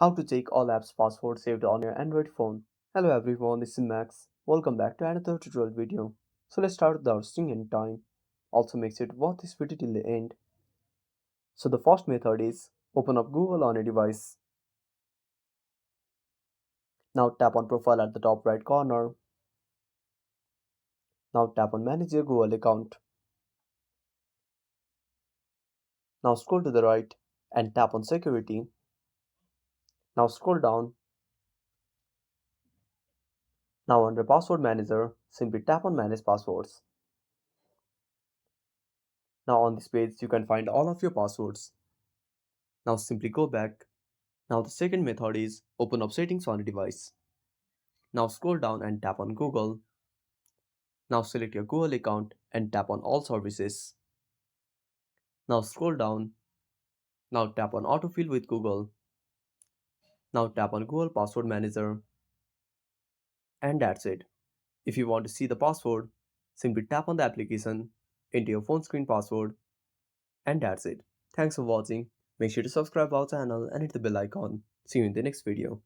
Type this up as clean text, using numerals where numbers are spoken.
How to check all apps password saved on your Android phone. Hello everyone, this is Max. Welcome back to another tutorial video. So let's start without wasting any time. Also makes it worth this video till the end. So the first method is open up Google on a device. Now tap on profile at the top right corner. Now tap on manage your Google account. Now scroll to the right and tap on security. Now scroll down. Now under password manager, simply tap on manage passwords. Now on this page you can find all of your passwords. Now simply go back. Now the second method is open up settings on a device. Now scroll down and tap on Google. Now select your Google account and tap on all services. Now scroll down. Now tap on autofill with Google. Now tap on Google Password Manager. And that's it. If you want to see the password, simply tap on the application, enter your phone screen password, and that's it. Thanks for watching. Make sure to subscribe our channel and hit the bell icon. See you in the next video.